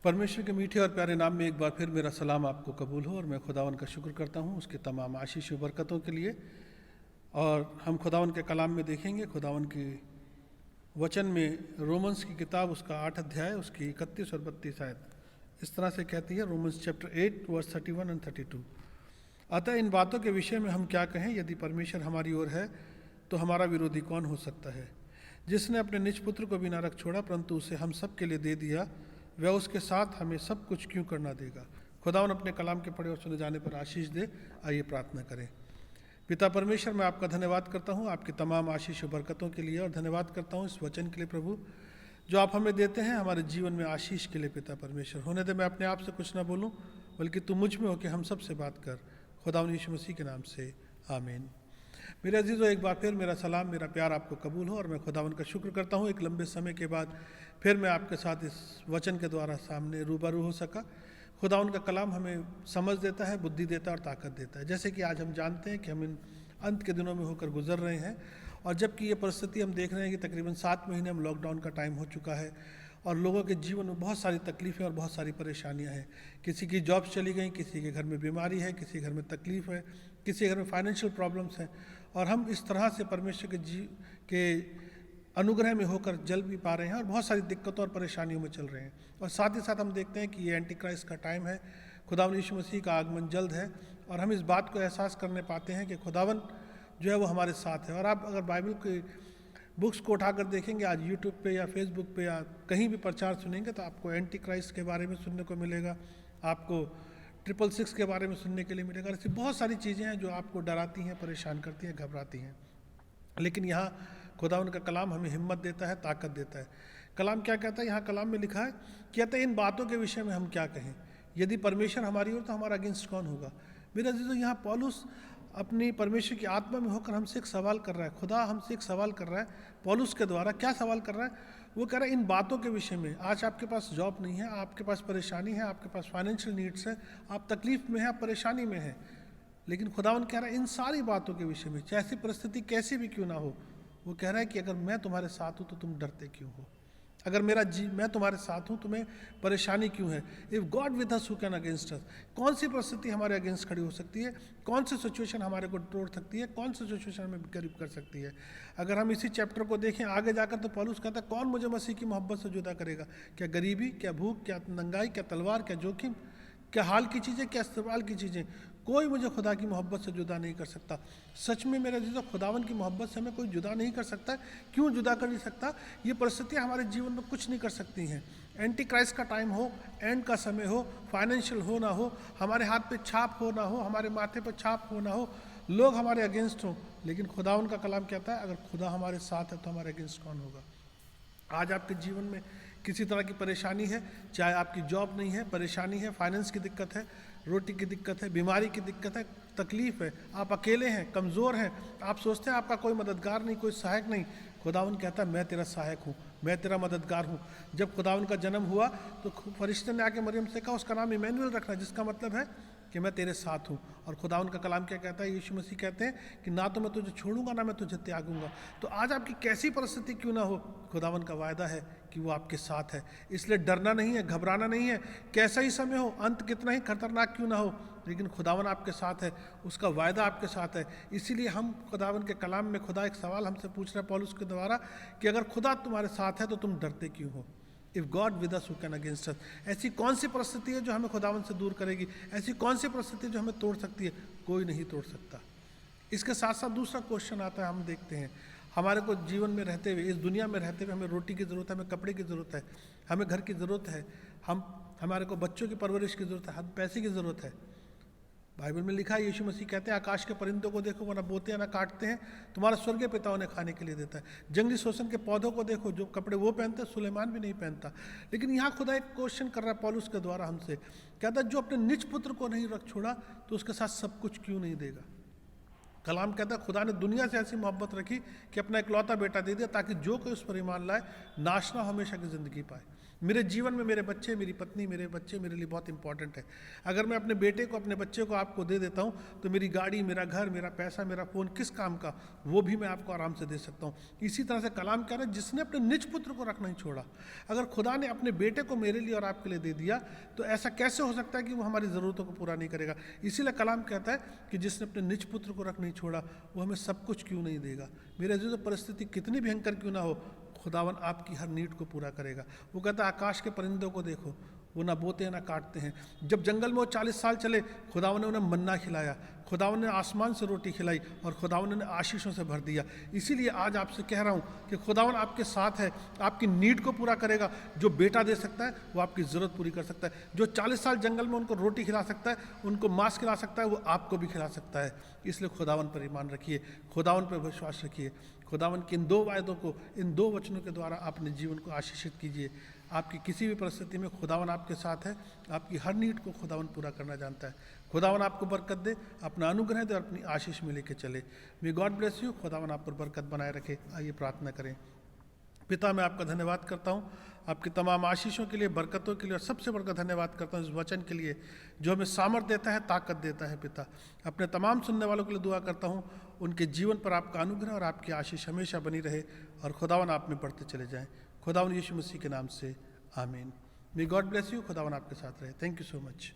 परमेश्वर के मीठे और प्यारे नाम में एक बार फिर मेरा सलाम आपको कबूल हो और मैं खुदावन का शुक्र करता हूँ उसके तमाम आशीष व बरकतों के लिए। और हम खुदावन के कलाम में देखेंगे, खुदावन की वचन में रोमन्स की किताब उसका 8 अध्याय उसकी 31 और 32 आयत इस तरह से कहती है। Romans chapter 8 verse 31 and 32। अतः इन बातों के विषय में हम क्या कहें? यदि परमेश्वर हमारी ओर है तो हमारा विरोधी कौन हो सकता है? जिसने अपने निज पुत्र को भी न रख छोड़ा परंतु उसे हम सब के लिए दे दिया, वह उसके साथ हमें सब कुछ क्यों करना देगा? खुदावन अपने कलाम के पढ़े और सुने जाने पर आशीष दे। आइए प्रार्थना करें। पिता परमेश्वर, मैं आपका धन्यवाद करता हूँ आपकी तमाम आशीष और बरकतों के लिए, और धन्यवाद करता हूँ इस वचन के लिए प्रभु जो आप हमें देते हैं हमारे जीवन में आशीष के लिए। पिता परमेश्वर, होने दे मैं अपने आप से कुछ ना बोलूँ बल्कि तू मुझ में होकर हम सब से बात कर। खुदावन यीशु मसीह के नाम से आमीन। मेरे अजीज़ों, एक बार फिर मेरा सलाम, मेरा प्यार आपको कबूल हो और मैं खुदावन का शुक्र करता हूँ एक लंबे समय के बाद फिर मैं आपके साथ इस वचन के द्वारा सामने रूबरू हो सका। खुदावन का कलाम हमें समझ देता है, बुद्धि देता है और ताकत देता है। जैसे कि आज हम जानते हैं कि हम इन अंत के दिनों में होकर गुजर रहे हैं, और जबकि ये परिस्थिति हम देख रहे हैं कि तकरीबन 7 महीने हम लॉकडाउन का टाइम हो चुका है और लोगों के जीवन में बहुत सारी तकलीफ़ें और बहुत सारी परेशानियां हैं। किसी की जॉब्स चली गई, किसी के घर में बीमारी है, किसी घर में तकलीफ़ है, किसी के घर में फाइनेंशियल प्रॉब्लम्स हैं, और हम इस तरह से परमेश्वर के अनुग्रह में होकर जल भी पा रहे हैं और बहुत सारी दिक्कतों और परेशानियों में चल रहे हैं। और साथ ही साथ हम देखते हैं कि ये एंटी क्राइस्ट का टाइम है, खुदावन यीशु मसीह का आगमन जल्द है, और हम इस बात को एहसास करने पाते हैं कि खुदावन जो है वो हमारे साथ है। और आप अगर बाइबल के बुक्स को उठाकर देखेंगे, आज यूट्यूब पे या फेसबुक पे या कहीं भी प्रचार सुनेंगे तो आपको एंटी क्राइस्ट के बारे में सुनने को मिलेगा, आपको 666 के बारे में सुनने के लिए मिलेगा। ऐसी बहुत सारी चीज़ें हैं जो आपको डराती हैं, परेशान करती हैं, घबराती हैं। लेकिन यहाँ खुदावन का कलाम हमें हिम्मत देता है, ताकत देता है। कलाम क्या कहता है? यहाँ कलाम में लिखा है, कहता है इन बातों के विषय में हम क्या कहें? यदि परमेश्वर हमारी ओर तो हमारा अगेंस्ट कौन होगा? मेरे अजीजों, यहाँ पौलुस अपनी परमेश्वर की आत्मा में होकर हमसे एक सवाल कर रहा है। खुदा हमसे एक सवाल कर रहा है पौलुस के द्वारा। क्या सवाल कर रहा है? वो कह रहा है इन बातों के विषय में। आज आपके पास जॉब नहीं है, आपके पास परेशानी है, आपके पास फाइनेंशियल नीड्स है, आप तकलीफ में हैं, आप परेशानी में हैं, लेकिन खुदावन कह रहा है इन सारी बातों के विषय में, चाहे ऐसी परिस्थिति कैसी भी क्यों ना हो, वो कह रहा है कि अगर मैं तुम्हारे साथ हूँ तो तुम डरते क्यों हो? अगर मैं तुम्हारे साथ हूँ तुम्हें परेशानी क्यों है? If God with us who can against us? कौन सी परिस्थिति हमारे अगेंस्ट खड़ी हो सकती है? कौन सी सिचुएशन हमारे को तोड़ सकती है? कौन सी सिचुएशन हमें करीब कर सकती है? अगर हम इसी चैप्टर को देखें आगे जाकर तो पौलुस कहता है कौन मुझे मसीह की मोहब्बत से जुदा करेगा? क्या गरीबी, क्या भूख, क्या नंगाई, क्या तलवार, क्या जोखिम, क्या हाल की चीज़ें, क्या इस्तेमाल की चीज़ें? कोई मुझे खुदा की मोहब्बत से जुदा नहीं कर सकता। सच में मेरे अजीजों, खुदावन की मोहब्बत से हमें कोई जुदा नहीं कर सकता। क्यों जुदा कर नहीं सकता? ये परिस्थितियाँ हमारे जीवन में कुछ नहीं कर सकती हैं। एंटी क्राइस्ट का टाइम हो, एंड का समय हो, फाइनेंशियल हो ना हो, हमारे हाथ पे छाप हो ना हो, हमारे माथे पे छाप हो ना हो, लोग हमारे अगेंस्ट हों, लेकिन खुदावन का कलाम कहता है अगर खुदा हमारे साथ है तो हमारे अगेंस्ट कौन होगा? आज आपके जीवन में किसी तरह की परेशानी है, चाहे आपकी जॉब नहीं है, परेशानी है, फाइनेंस की दिक्कत है, रोटी की दिक्कत है, बीमारी की दिक्कत है, तकलीफ है, आप अकेले हैं, कमज़ोर हैं, आप सोचते हैं आपका कोई मददगार नहीं, कोई सहायक नहीं, खुदावन कहता है मैं तेरा सहायक हूँ, मैं तेरा मददगार हूँ। जब खुदावन का जन्म हुआ तो फरिश्ते ने आके मरियम से कहा उसका नाम इमैनुएल रखना, जिसका मतलब है कि मैं तेरे साथ हूँ। और खुदावन का कलाम क्या कहता है? यीशु मसीह कहते हैं कि ना तो मैं तुझे छोड़ूंगा ना मैं तुझे त्यागूंगा। तो आज आपकी कैसी परिस्थिति क्यों ना हो, खुदावन का वायदा है कि वो आपके साथ है। इसलिए डरना नहीं है, घबराना नहीं है। कैसा ही समय हो, अंत कितना ही खतरनाक क्यों ना हो, लेकिन खुदावन आपके साथ है, उसका वायदा आपके साथ है। इसीलिए हम खुदावन के कलाम में खुदा एक सवाल हमसे पूछ रहे हैं पौलुस के द्वारा कि अगर खुदा तुम्हारे साथ है तो तुम डरते क्यों हो? If God with us who can against us? ऐसी कौन सी परिस्थिति है जो हमें खुदावन से दूर करेगी? ऐसी कौन सी परिस्थिति जो हमें तोड़ सकती है? कोई नहीं तोड़ सकता। इसके साथ साथ दूसरा क्वेश्चन आता है, हम देखते हैं हमारे को जीवन में रहते हुए, इस दुनिया में रहते हुए हमें रोटी की ज़रूरत है, हमें कपड़े की ज़रूरत है, हमें घर की ज़रूरत है, हमारे को बच्चों की परवरिश की ज़रूरत है, हमें पैसे की ज़रूरत है। बाइबल में लिखा है, यीशु मसीह कहते हैं आकाश के परिंदों को देखो, वो ना बोते हैं ना काटते हैं, तुम्हारा स्वर्गीय पिता उन्हें खाने के लिए देता है। जंगली शोषण के पौधों को देखो, जो कपड़े वो पहनते हैं सुलेमान भी नहीं पहनता। लेकिन यहाँ खुदा एक क्वेश्चन कर रहा है पौलुस के द्वारा हमसे, कहता है जो अपने निज पुत्र को नहीं रख छोड़ा तो उसके साथ सब कुछ क्यों नहीं देगा? कलाम कहता है खुदा ने दुनिया से ऐसी मोहब्बत रखी कि अपना इकलौता बेटा दे दिया ताकि जो कोई उस पर ईमान लाए नाश ना हमेशा की ज़िंदगी पाए। मेरे जीवन में मेरे बच्चे, मेरी पत्नी, मेरे बच्चे मेरे लिए बहुत इंपॉर्टेंट है। अगर मैं अपने बेटे को, अपने बच्चे को आपको दे देता हूँ तो मेरी गाड़ी, मेरा घर, मेरा पैसा, मेरा फ़ोन किस काम का, वो भी मैं आपको आराम से दे सकता हूँ। इसी तरह से कलाम कह रहा है, जिसने अपने निज पुत्र को रख नहीं छोड़ा। अगर खुदा ने अपने बेटे को मेरे लिए और आपके लिए दे दिया तो ऐसा कैसे हो सकता है कि वो हमारी ज़रूरतों को पूरा नहीं करेगा। इसीलिए कलाम कहता है कि जिसने अपने निज पुत्र को रख नहीं छोड़ा वो हमें सब कुछ क्यों नहीं देगा। मेरे जो परिस्थिति कितनी भयंकर क्यों ना हो, खुदावन आपकी हर नीड को पूरा करेगा। वो कहता है आकाश के परिंदों को देखो, वो ना बोते हैं ना काटते हैं। जब जंगल में वो 40 साल चले, खुदावन ने उन्हें मन्ना खिलाया, खुदावन ने आसमान से रोटी खिलाई और खुदावन ने आशीषों से भर दिया। इसीलिए आज आपसे कह रहा हूँ कि खुदावन आपके साथ है, आपकी नीड को पूरा करेगा। जो बेटा दे सकता है वो आपकी ज़रूरत पूरी कर सकता है। जो 40 साल जंगल में उनको रोटी खिला सकता है, उनको मांस खिला सकता है, वो आपको भी खिला सकता है। इसलिए खुदावन पर ईमान रखिए, खुदावन पर विश्वास रखिए। खुदावन के इन 2 वायदों को, इन 2 वचनों के द्वारा अपने जीवन को आशीषित कीजिए। आपकी किसी भी परिस्थिति में खुदावन आपके साथ है, आपकी हर नीड को खुदावन पूरा करना जानता है। खुदावन आपको बरकत दे, अपना अनुग्रह दे और अपनी आशीष में लेके चले। May God bless you. खुदावन आप पर बरकत बनाए रखे। आइए प्रार्थना करें। पिता, मैं आपका धन्यवाद करता हूँ आपकी तमाम आशीषों के लिए, बरकतों के लिए, और सबसे बढ़कर धन्यवाद करता हूँ इस वचन के लिए जो हमें सामर्थ देता है, ताकत देता है। पिता, अपने तमाम सुनने वालों के लिए दुआ करता हूँ, उनके जीवन पर आपका अनुग्रह और आपकी आशीष हमेशा बनी रहे और खुदावन आप में बढ़ते चले जाएं। खुदावन यीशु मसीह के नाम से आमीन। May God bless you. खुदावन आपके साथ रहे। Thank you so much.